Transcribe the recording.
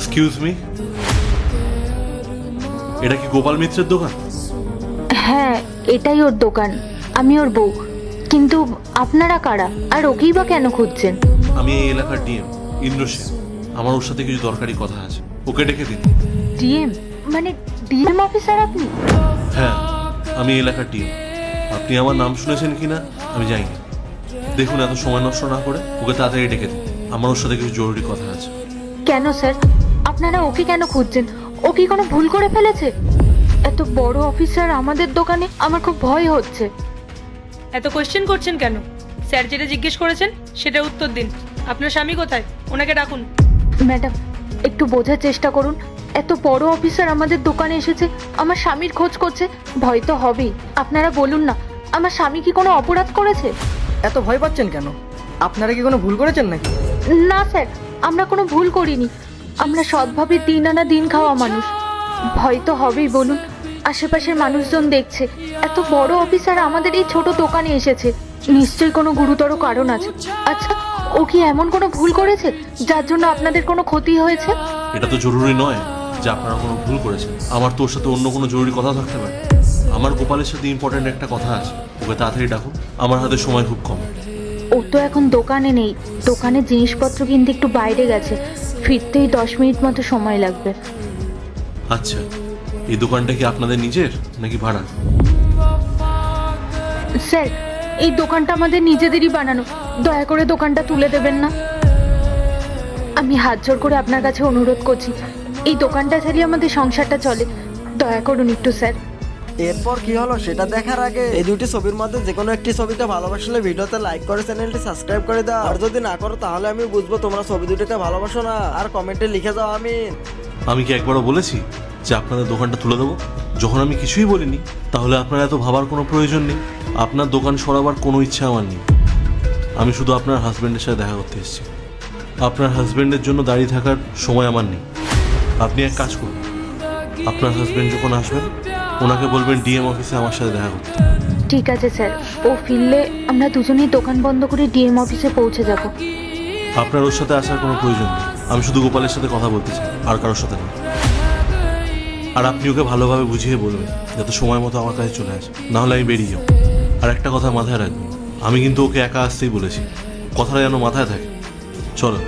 Excuse me, এটা কি গোপাল মিত্রের দোকান? হ্যাঁ, এটাই ওর দোকান। আমি ওর বউ। কিন্তু আপনারা কারা, আর ওকেই বা কেন খুঁজছেন? আমি এই এলাকার ডিএম ইন্দ্র সেন। আমার ওর সাথে কিছু দরকারি কথা আছে, ওকে ডেকে দিন। ডিএম মানে ডিএম অফিসার আপনি? হ্যাঁ, আমি এই এলাকার ডিএম। আপনি আমার নাম শুনেছেন কিনা আমি জানি না। দেখুন, এত সময় নষ্ট না করে ওকে তাড়াতাড়ি ডেকে দিন। আমার ওর সাথে কিছু জরুরি কথা আছে। কেন স্যার, আপনারা ওকে কেন খুঁজছেন? ও কি কোনো ভুল করে ফেলেছে? এত বড় অফিসার আমাদের দোকানে, আমার খুব ভয় হচ্ছে। এত কোয়েশ্চেন করছেন কেন? স্যার যেটা জিজ্ঞেস করেছেন সেটা উত্তর দিন। আপনার স্বামী কোথায়? ওনাকে ডাকুন। ম্যাডাম, একটু বোঝার চেষ্টা করুন। এত বড় অফিসার আমাদের দোকানে এসেছে, আমার স্বামীর খোঁজ করছে, ভয় তো হবেই। আপনারা বলুন না, আমার স্বামী কি কোনো অপরাধ করেছে? এত ভয় পাচ্ছেন কেন? আপনারা কি কোনো ভুল করেছেন নাকি? না স্যার, আমরা কোনো ভুল করিনি। আমরা সৎভাবে দিন আনা দিন খাওয়া মানুষ। ভয় তো হবেই বলুন। আশেপাশের মানুষজন দেখছে, এত বড় অফিসার আমাদের এই ছোট দোকানে এসেছে, নিশ্চয়ই কোনো গুরুতর কারণ আছে। আচ্ছা, ও কি এমন কোনো ভুল করেছে যার জন্য আপনাদের কোনো ক্ষতি হয়েছে? এটা তো জরুরি নয় যে আপনারা কোনো ভুল করেছেন। আমার তোর সাথে অন্য কোনো জরুরি কথা থাকতে পারে। আমার গোপালের সাথে ইম্পর্টেন্ট একটা কথা আছে, ওকে তাড়াতাড়ি ডাকুন। আমার হাতে সময় খুব কম। ও তো এখন দোকানে নেই, দোকানের জিনিসপত্র কিনতে একটু বাইরে গেছে। ফিরতেই 10 মিনিট মতো সময় লাগবে। আচ্ছা, এই দোকানটা কি আপনাদের নিজের নাকি ভাড়া? স্যার, এই দোকানটা আমাদের নিজেদেরই বানানো। দয়া করে দোকানটা তুলে দেবেন না। আমি হাত জোড় করে আপনার কাছে অনুরোধ করছি, এই দোকানটা ছাড়িয়ে আমাদের সংসারটা চলে। দয়া করুন একটু স্যার। এরপর কি হলো সেটা দেখার আগে এই দুটি ছবির মধ্যে যে কোনো একটি ছবিতে ভালোবাসলে ভিডিওতে লাইক করে চ্যানেলটি সাবস্ক্রাইব করে দাও। আর যদি না করো তাহলে আমি বুঝবো তোমরা ছবি দুটিকে ভালোবাসো না। আর কমেন্টে লিখে যাও আমিন। আমি কি একবারও বলেছি যে আপনাদের দোকানটা তুলে দেবো? যখন আমি কিছুই বলিনি, তাহলে আপনার এত ভাবার কোনো প্রয়োজন নেই। আপনার দোকান সরাবার কোনো ইচ্ছা আমার নেই। আমি শুধু আপনার হাজব্যান্ডের সাথে দেখা করতে এসেছি। আপনার হাজব্যান্ডের জন্য দাঁড়িয়ে থাকার সময় আমার নেই। আপনি এক কাজ করুন, আপনার হাজব্যান্ড যখন আসবেন ওনাকে বলবেন ডিএম অফিসে আমার সাথে দেখা করতে। ঠিক আছে স্যার, ও ফিরলে আমরা দুজনেই দোকান বন্ধ করে ডিএম অফিসে পৌঁছে যাব। আপনার ওর সাথে আসার কোনো প্রয়োজন নেই। আমি শুধু গোপালের সাথে কথা বলতে চাই, আর কারোর সাথে না। আর আপনি ওকে ভালোভাবে বুঝিয়ে বলবেন যাতে সময় মতো আমার কাছে চলে আসে, নাহলে আমি বেরিয়ে যাবো। আর একটা কথা মাথায় রাখবেন, আমি কিন্তু ওকে একা আসতেই বলেছি। কথাটা যেন মাথায় থাকে। চলো।